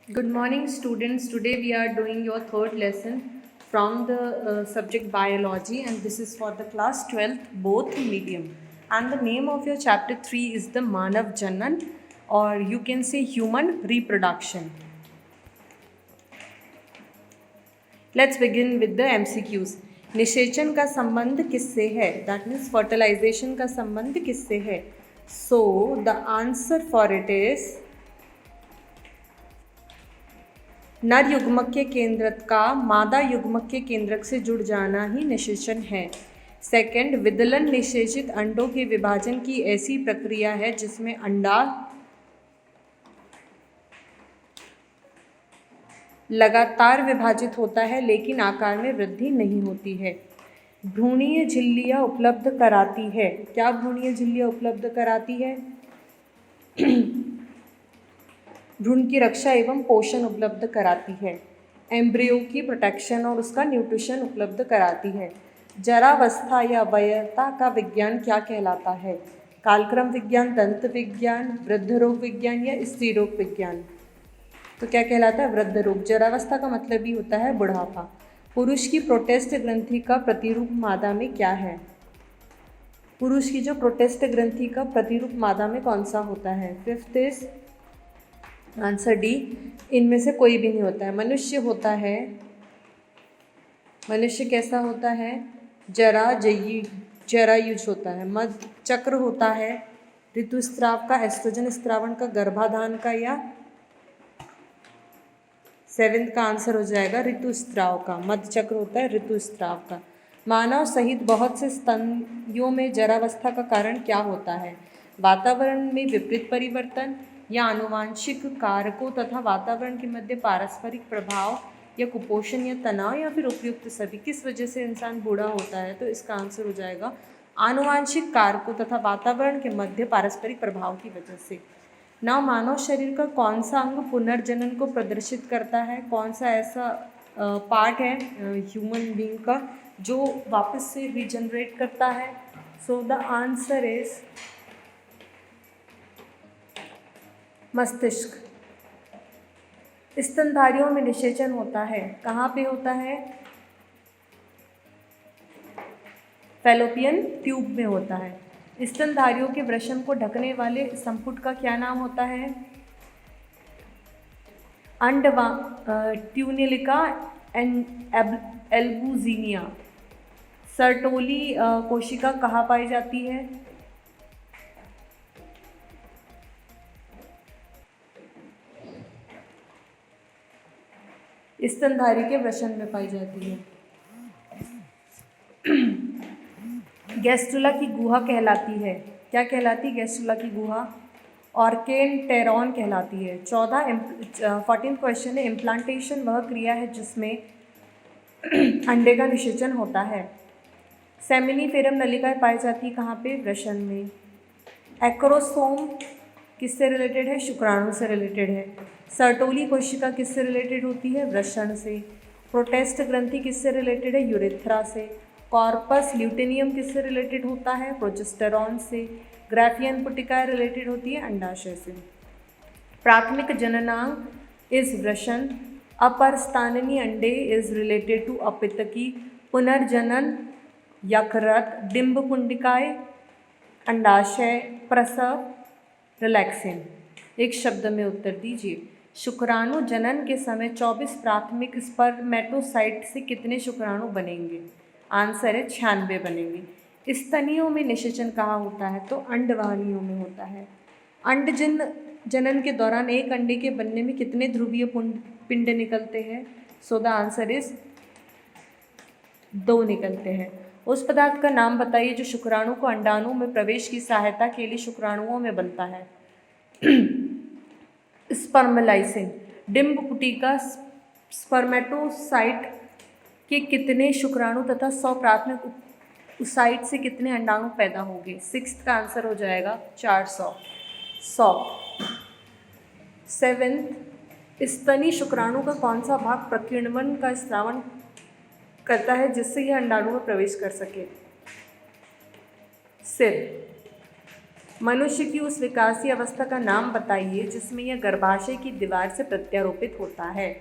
Good morning, students. Today we are doing your third lesson from the subject biology, and this is for the class 12th, both medium. And the name of your chapter 3 is the Manav Janan, or you can say human reproduction. Let's begin with the MCQs. निषेचन का संबंध किससे है? That means fertilization का संबंध किससे है? So the answer for it is नर युग्मक के केंद्रक का मादा युग्मक के केंद्रक से जुड़ जाना ही निषेचन है। सेकंड, विदलन निषेचित अंडों के विभाजन की ऐसी प्रक्रिया है जिसमें अंडा लगातार विभाजित होता है लेकिन आकार में वृद्धि नहीं होती है। भ्रूणीय झिल्लियाँ उपलब्ध कराती है। क्या भ्रूणीय झिल्लियाँ उपलब्ध कराती है? भ्रूण की रक्षा एवं पोषण उपलब्ध कराती है। एम्ब्रियो की प्रोटेक्शन और उसका न्यूट्रिशन उपलब्ध कराती है। जरावस्था या वयता का विज्ञान क्या कहलाता है? कालक्रम विज्ञान, दंत विज्ञान, वृद्ध रोग विज्ञान या स्त्री रोग विज्ञान? तो क्या कहलाता है? वृद्ध रोग। जरावस्था का मतलब ही होता है बुढ़ापा। पुरुष की प्रोटेस्ट ग्रंथि का प्रतिरूप मादा में क्या है? पुरुष की जो प्रोटेस्ट ग्रंथि का प्रतिरूप मादा में कौन सा होता है? फिफ्थ इज आंसर डी, इनमें से कोई भी नहीं होता है। मनुष्य होता है, मनुष्य कैसा होता है? जरायुज होता है। मध्य चक्र होता है ऋतुस्राव का, एस्ट्रोजन स्त्रावण का, गर्भाधान का, या सेवेंथ का आंसर हो जाएगा ऋतुस्राव का। मध्य चक्र होता है ऋतुस्राव का। मानव सहित बहुत से स्तनियों में जरावस्था का कारण क्या होता है? वातावरण में विपरीत परिवर्तन या आनुवांशिक कारकों तथा वातावरण के मध्य पारस्परिक प्रभाव या कुपोषण या तनाव या फिर उपयुक्त सभी। किस वजह से इंसान बूढ़ा होता है? तो इसका आंसर हो जाएगा आनुवांशिक कारकों तथा वातावरण के मध्य पारस्परिक प्रभाव की वजह से। ना मानव शरीर का कौन सा अंग पुनर्जनन को प्रदर्शित करता है? कौन सा ऐसा पार्ट है ह्यूमन बीइंग का जो वापस से रिजनरेट करता है? सो द आंसर इज मस्तिष्क। स्तनधारियों में निषेचन होता है, कहाँ पे होता है? फैलोपियन ट्यूब में होता है। स्तनधारियों के वृषण को ढकने वाले संपुट का क्या नाम होता है? अंडवा ट्यूनिलिका एल्बुजिनिया। सर्टोली कोशिका कहाँ पाई जाती है? स्तनधारी के वृषण में पाई जाती है। गैस्ट्रुला की गुहा कहलाती है, क्या कहलाती है गैस्ट्रुला की गुहा? ऑर्केनटेरॉन कहलाती है। 14 क्वेश्चन है, इम्प्लांटेशन वह क्रिया है जिसमें अंडे का निषेचन होता है। सेमिनिफेरम नलिकाएं पाई जाती है कहाँ पे? वृषण में। एक्रोसोम किससे रिलेटेड है? शुक्राणु से रिलेटेड है। सर्टोली कोशिका किससे रिलेटेड होती है? वृषण से। प्रोटेस्ट ग्रंथि किससे रिलेटेड है? यूरेथ्रा से। कॉर्पस ल्यूटेनियम किससे रिलेटेड होता है? प्रोजेस्टेरॉन से। ग्राफियन पुटिका रिलेटेड होती है अंडाशय से। प्राथमिक जननांग इज वृषण। अपर स्तननी अंडे इज रिलेटेड टू अपितकी। पुनर्जनन यकृत। डिंब कुंडिकाएं अंडाशय। प्रसव रिलैक्सिन। एक शब्द में उत्तर दीजिए। शुक्राणु जनन के समय 24 प्राथमिक स्पर्मेटोसाइट से कितने शुक्राणु बनेंगे? आंसर है 96 बनेंगे। स्तनियों में निषेचन कहाँ होता है? तो अंडवाहिनियों में होता है। जनन के दौरान एक अंडे के बनने में कितने ध्रुवीय पिंड निकलते हैं? सो द आंसर इज 2 निकलते हैं। उस पदार्थ का नाम बताइए जो शुक्राणु को अंडाणु में प्रवेश की सहायता के लिए शुक्राणुओं में बनता है। स्पर्मलाइसिन। डिंब पुटिका स्पर्मेटोसाइट के कितने शुक्राणु तथा 100 प्राथमिक साइट से कितने अंडाणु पैदा होंगे? 6 का आंसर हो जाएगा 400। 100। 7th, स्तनी शुक्राणु का कौन सा भाग प्रकीर्णन का स्रावन करता है जिससे यह अंडाणु में प्रवेश कर सके? सिर। मनुष्य की उस विकासीय अवस्था का नाम बताइए जिसमें यह गर्भाशय की दीवार से प्रत्यारोपित होता है।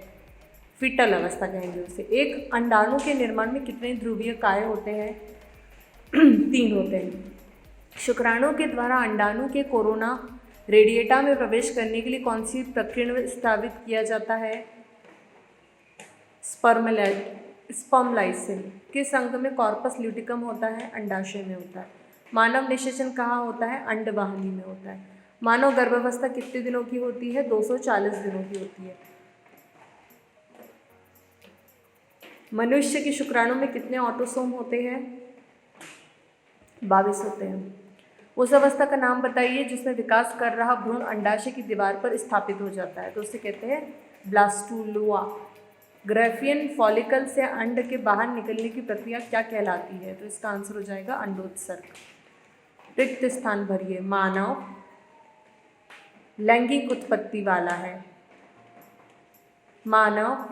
फीटल अवस्था कहेंगे उसे। एक अंडाणु के निर्माण में कितने ध्रुवीय काय होते हैं? 3 होते हैं। शुक्राणु के द्वारा अंडाणु के कोरोना रेडिएटा में प्रवेश करने के लिए कौन सी प्रकीर्ण स्थापित किया जाता है? Sperm lysine. किस अंग में कॉर्पस ल्यूटिकम होता है? अंडाशय में होता है। मानव निषेचन कहाँ होता है? अंडवाहिनी में होता है। मानव गर्भावस्था कितने दिनों की होती है? 240 दिनों की होती है। मनुष्य के शुक्राणु में कितने ऑटोसोम होते हैं? 22 होते हैं। उस अवस्था का नाम बताइए जिसमें विकास कर रहा भ्रूण अंडाशय की दीवार पर स्थापित हो जाता है, तो उसे कहते हैं ब्लास्टुलुआ। ग्राफियन फॉलिकल से अंड के बाहर निकलने की प्रक्रिया क्या कहलाती है? तो इसका आंसर हो जाएगा अंडोत्सर्ग। रिक्त स्थान भरिए। मानव लैंगिक उत्पत्ति वाला है। मानव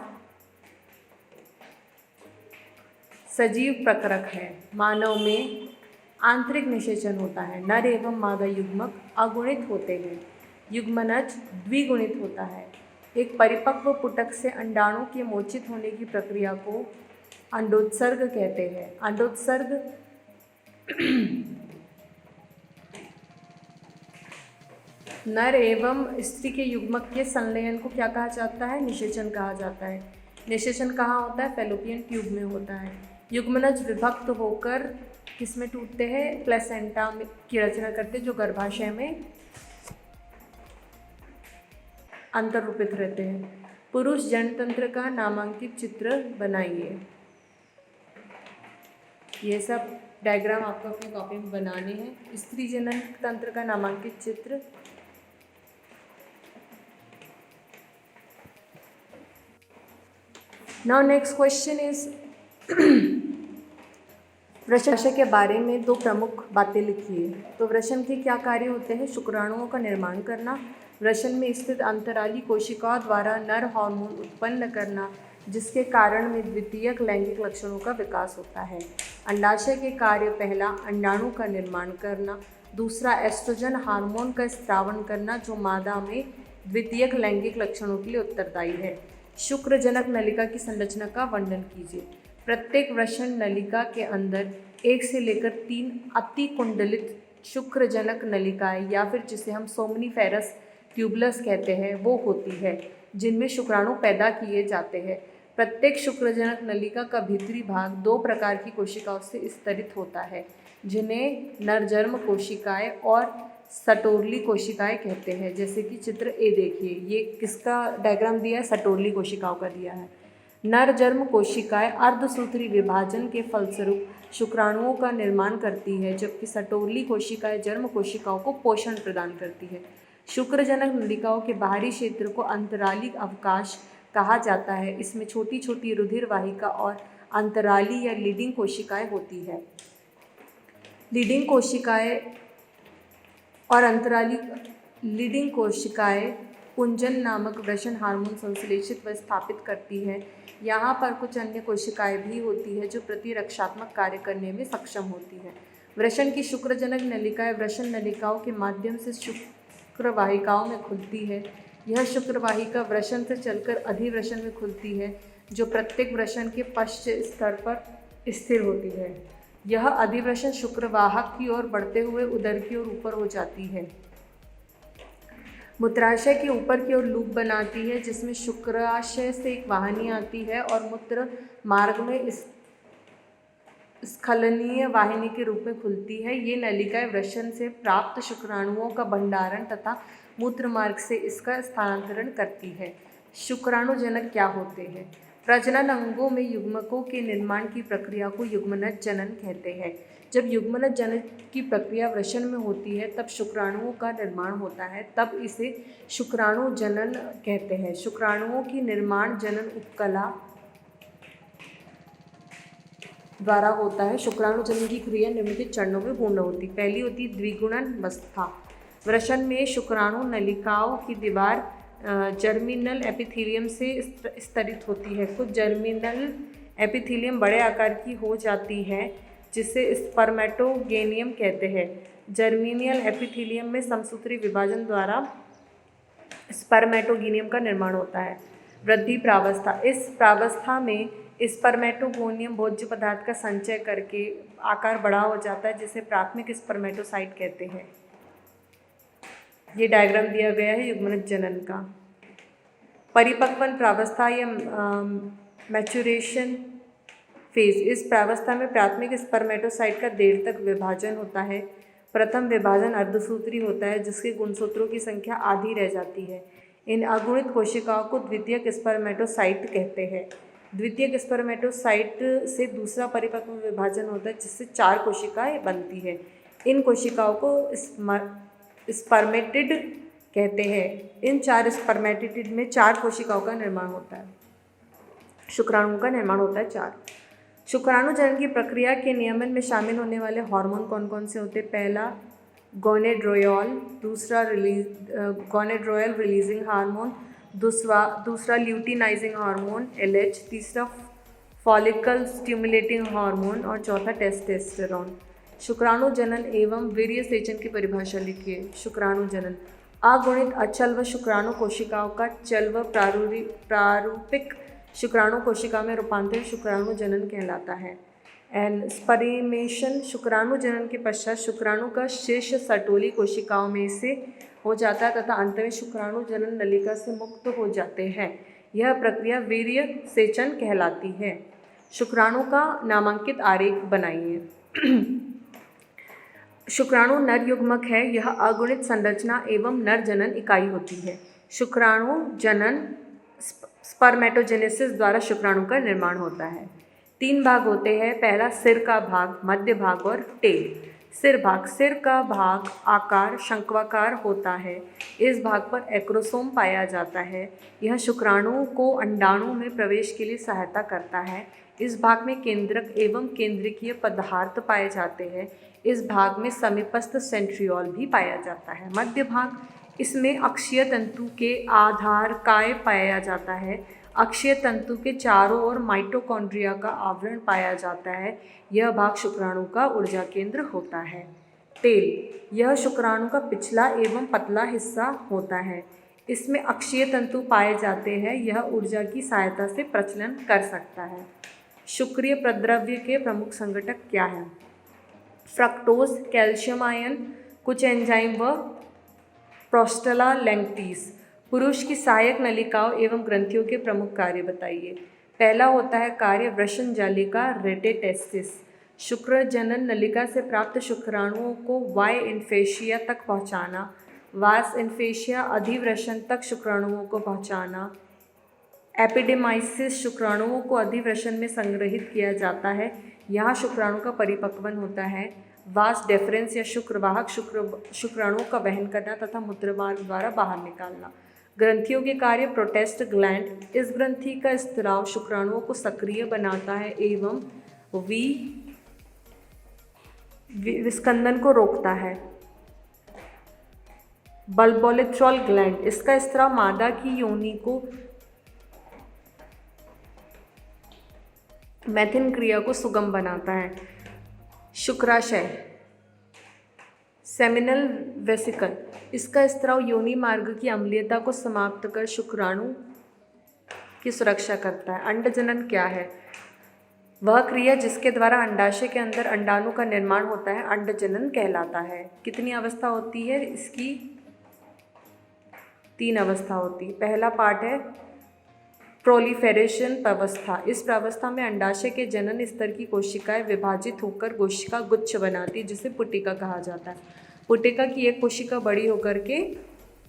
सजीव प्रकरक है। मानव में आंतरिक निषेचन होता है। नर एवं मादा युग्मक अगुणित होते हैं। युग्मनज द्विगुणित होता है। एक परिपक्व पुटक से अंडाणु के मोचित होने की प्रक्रिया को अंडोत्सर्ग कहते हैं। अंडोत्सर्ग नर एवं स्त्री के युग्मक के संलयन को क्या कहा जाता है? निषेचन कहा जाता है। निषेचन कहाँ होता है? फैलोपियन ट्यूब में होता है। युग्मनज विभक्त होकर किस में टूटते हैं? प्लेसेंटा की रचना करते जो गर्भाशय में अंतर्रूपित रहते हैं। पुरुष जनतंत्र का नामांकित चित्र बनाइए। ये सब डायग्राम आपको अपनी कॉपी में बनाने हैं। स्त्री जनन तंत्र का नामांकित चित्र। नाउ नेक्स्ट क्वेश्चन इज वृषण के बारे में 2 प्रमुख बातें लिखिए। तो वृषण के क्या कार्य होते हैं? शुक्राणुओं का निर्माण करना, वृषण में स्थित अंतराली कोशिकाओं द्वारा नर हार्मोन उत्पन्न करना जिसके कारण में द्वितीयक लैंगिक लक्षणों का विकास होता है। अंडाशय के कार्य: पहला अंडाणु का निर्माण करना, दूसरा एस्ट्रोजन हार्मोन का स्रावन करना जो मादा में द्वितीयक लैंगिक लक्षणों के लिए उत्तरदायी है। शुक्रजनक नलिका की संरचना का वर्णन कीजिए। प्रत्येक वृषण नलिका के अंदर 1 से लेकर 3 अतिकुंडलित शुक्रजनक नलिकाएं या फिर जिसे हम सोमनीफेरस ट्यूबुलस कहते हैं वो होती है जिनमें शुक्राणु पैदा किए जाते हैं। प्रत्येक शुक्रजनक नलिका का भीतरी भाग 2 प्रकार की कोशिकाओं से स्तरित होता है जिन्हें नरजर्म कोशिकाएं और सटोरली कोशिकाएं कहते हैं। जैसे कि चित्र ए देखिए, ये किसका डायग्राम दिया है? सटोरली कोशिकाओं का दिया है। नरजर्म कोशिकाएं अर्धसूत्री विभाजन के फलस्वरूप शुक्राणुओं का निर्माण करती है जबकि सटोरली कोशिकाएं जर्म कोशिकाओं को पोषण प्रदान करती है। शुक्रजनक नलिकाओं के बाहरी क्षेत्र को अंतराली अवकाश कहा जाता है। इसमें छोटी छोटी रुधिर वाहिका और अंतराली या लीडिंग कोशिकाएं होती है। लीडिंग कोशिकाएं और अंतराली लीडिंग कोशिकाएं पुंजन नामक वृषण हार्मोन संश्लेषित व स्थापित करती है। यहाँ पर कुछ अन्य कोशिकाएं भी होती है जो प्रतिरक्षात्मक कार्य करने में सक्षम होती है। वृषण की शुक्रजनक नलिकाएं वृषण नलिकाओं के माध्यम से शुक्रवाहिकाओं में खुलती है। यह शुक्रवाहिका वृषण से चलकर अधिवृषण में खुलती है जो प्रत्येक वृषण के पश्च स्तर पर स्थिर होती है। यह अधिवृषण शुक्रवाहक की ओर बढ़ते हुए उदर की ओर ऊपर हो जाती है। मूत्राशय के ऊपर की ओर लूप बनाती है जिसमें शुक्राशय से एक वाहिनी आती है और मूत्र मार्ग में स्खलनीय वाहिनी के रूप में खुलती है। ये नलिकाएं वृषण से प्राप्त शुक्राणुओं का भंडारण तथा मूत्र मार्ग से इसका स्थानांतरण करती है। शुक्राणुजनक क्या होते हैं? प्रजनन अंगों में युग्मकों के निर्माण की प्रक्रिया को युग्मनज जनन कहते हैं। जब युग्मनज जनन की प्रक्रिया वृषण में होती है तब शुक्राणुओं का निर्माण होता है, तब इसे शुक्राणु जनन कहते हैं। शुक्राणुओं की निर्माण जनन उपकला द्वारा होता है। शुक्राणु जनन की क्रिया निम्नलिखित चरणों में पूर्ण होती। पहली होती द्विगुणन अवस्था। वृषण में शुक्राणु नलिकाओं की दीवार जर्मिनल एपिथेलियम से स्तरित होती है। कुछ जर्मिनल एपिथेलियम बड़े आकार की हो जाती है जिसे स्पर्मेटोगेनियम कहते हैं। जर्मीनियल एपिथेलियम में समसूत्री विभाजन द्वारा स्पर्मेटोगोनियम का निर्माण होता है। वृद्धि प्रावस्था, इस प्रावस्था में स्पर्मेटोगोनियम भोज्य पदार्थ का संचय करके आकार बड़ा हो जाता है, जिसे प्राथमिक स्पर्मेटोसाइट कहते हैं। ये डायग्राम दिया गया है युग्मनज जनन का। परिपक्वन प्रावस्था या मैच्योरेशन फेज, इस प्रावस्था में प्राथमिक स्पर्मेटोसाइट का देर तक विभाजन होता है। प्रथम विभाजन अर्धसूत्री होता है, जिसके गुणसूत्रों की संख्या आधी रह जाती है। इन अगुणित कोशिकाओं को द्वितीयक स्पर्मेटोसाइट कहते हैं। द्वितीयक स्पर्मेटोसाइट से दूसरा परिपक्व विभाजन होता है, जिससे 4 कोशिकाएं बनती है। इन कोशिकाओं को स्पर्मेटिड कहते हैं। इन 4 स्पर्मेटिड में 4 कोशिकाओं का निर्माण होता है। शुक्राणुओं का निर्माण होता है 4। शुक्राणु जनन की प्रक्रिया के नियमन में शामिल होने वाले हार्मोन कौन कौन से होते हैं? पहला गोनेड्रोयल, दूसरा गोनेड्रोयल रिलीजिंग हार्मोन, दूसरा ल्यूटिनाइजिंग हार्मोन LH, तीसरा फॉलिकल स्टिमुलेटिंग हार्मोन और चौथा टेस्टोस्टेरोन। शुक्राणु जनन एवं वीर्य सेचन की परिभाषा लिखिए। शुक्राणु जनन, अगुणित अचल व शुक्राणु कोशिकाओं का चल व प्रारूपिक शुक्राणु कोशिका में रूपांतरण शुक्राणु जनन कहलाता है। एंड स्परिमेशन, शुक्राणु जनन के पश्चात शुक्राणु का शीर्ष सटोली कोशिकाओं में से हो जाता है तथा अंत में शुक्राणु जनन नलिका से मुक्त हो जाते हैं। यह प्रक्रिया वीर्य सेचन कहलाती है। शुक्राणु का नामांकित आरेख बनाइए। शुक्राणु नर युग्मक है। यह अगुणित संरचना एवं नर जनन इकाई होती है। शुक्राणु जनन स्पर्मेटोजेनेसिस द्वारा शुक्राणु का निर्माण होता है। 3 भाग होते हैं। पहला सिर का भाग, मध्य भाग और टेल। सिर भाग, सिर का भाग आकार शंक्वाकार होता है। इस भाग पर एक्रोसोम पाया जाता है। यह शुक्राणु को अंडाणु में प्रवेश के लिए सहायता करता है। इस भाग में केंद्रक एवं केंद्रकीय पदार्थ पाए जाते हैं। इस भाग में समीपस्थ सेंट्रियोल भी पाया जाता है। मध्य भाग, इसमें अक्षीय तंतु के आधार काय पाया जाता है। अक्षीय तंतु के चारों ओर माइटोकॉन्ड्रिया का आवरण पाया जाता है। यह भाग शुक्राणु का ऊर्जा केंद्र होता है। टेल, यह शुक्राणु का पिछला एवं पतला हिस्सा होता है। इसमें अक्षीय तंतु पाए जाते हैं। यह ऊर्जा की सहायता से प्रचलन कर सकता है। शुक्रिय प्रद्रव्य के प्रमुख संघटक क्या हैं? फ्रक्टोज, कैल्शियम आयन, कुछ एंजाइम व प्रोस्टाग्लैंडिन्स। पुरुष की सहायक नलिकाओं एवं ग्रंथियों के प्रमुख कार्य बताइए। पहला होता है कार्य वृषण जालिका रेटेटेस्टिस। शुक्र जनन नलिका से प्राप्त शुक्राणुओं को वाय इन्फेशिया तक पहुंचाना। वास इन्फेशिया अधिवृषण तक शुक्राणुओं को पहुंचाना। एपिडेमाइसिस, शुक्राणुओं को अधिवृषण में संग्रहित किया जाता है। यहाँ शुक्राणु का परिपक्वन होता है। वास डेफरेंस या शुक्रवाहक, शुक्राणुओं का वहन करना तथा मूत्रमार्ग द्वारा बाहर निकालना। ग्रंथियों के कार्य प्रोटेस्ट ग्लैंड, इस ग्रंथि का स्त्राव शुक्राणुओं को सक्रिय बनाता है एवं विस्कंदन को रोकता है। बल्बोलेट्रॉल ग्लैंड, इसका स्त्राव मादा की योनि को मैथिन क्रिया को सुगम बनाता है। शुक्राशय, सेमिनल वेसिकल, इसका स्त्राव योनि मार्ग की अम्लीयता को समाप्त कर शुक्राणु की सुरक्षा करता है। अंडजनन क्या है? वह क्रिया जिसके द्वारा अंडाशय के अंदर अंडाणु का निर्माण होता है अंडजनन कहलाता है। कितनी अवस्था होती है इसकी? 3 अवस्था होती है। पहला पार्ट है प्रोलिफेरेशन प्रावस्था। इस प्रावस्था में अंडाशय के जनन स्तर की कोशिकाएं विभाजित होकर कोशिका गुच्छ बनाती है, जिसे पुटिका कहा जाता है। पुटिका की एक कोशिका बड़ी होकर के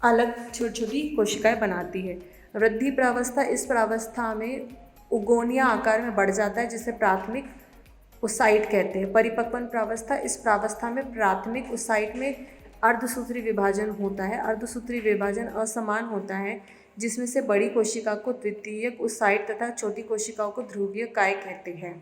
अलग छोटी छोटी कोशिकाएं बनाती है। वृद्धि प्रावस्था, इस प्रावस्था में उगोनिया आकार में बढ़ जाता है, जिसे प्राथमिक ओसाइट कहते हैं। परिपक्वन प्रावस्था, इस प्रावस्था में प्राथमिक ओसाइट में अर्धसूत्री विभाजन होता है। अर्धसूत्री विभाजन असमान होता है, जिसमें से बड़ी कोशिका को द्वितीयक ओसाइट तथा छोटी कोशिकाओं को ध्रुवीय काय कहते हैं।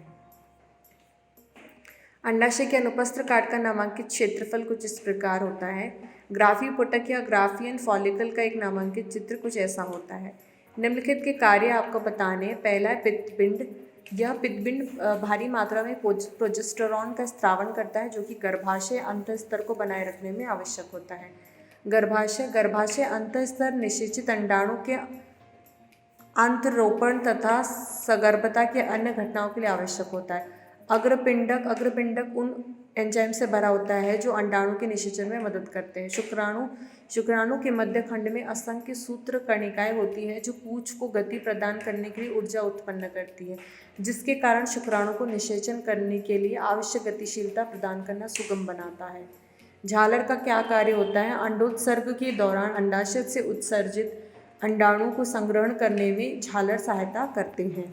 अंडाशय के अनुपस्थ काट का नामांकित क्षेत्रफल कुछ इस प्रकार होता है। ग्राफी पुटक या ग्राफियन फॉलिकल का एक नामांकित चित्र कुछ ऐसा होता है। निम्नलिखित के कार्य आपको बताने हैं। पहला है पित्तपिंड, यह पित्तपिंड भारी मात्रा में प्रोजेस्टेरॉन का स्रावन करता है, जो कि गर्भाशय अंतःस्तर को बनाए रखने में आवश्यक होता है। गर्भाशय अंतःस्तर निषेचित अंडाणु के अंतरोपण तथा सगर्भता के अन्य घटनाओं के लिए आवश्यक होता है। अग्रपिंडक उन एंजाइम से भरा होता है जो अंडाणु के निषेचन में मदद करते हैं। शुक्राणु के मध्य खंड में असंख्य सूत्र कणिकाएं होती हैं जो पूंछ को गति प्रदान करने के लिए ऊर्जा उत्पन्न करती है, जिसके कारण शुक्राणु को निषेचन करने के लिए आवश्यक गतिशीलता प्रदान करना सुगम बनाता है। झालर का क्या कार्य होता है? अंडोत्सर्ग के दौरान अंडाशय से उत्सर्जित अंडाणु को संग्रहण करने में झालर सहायता करते हैं।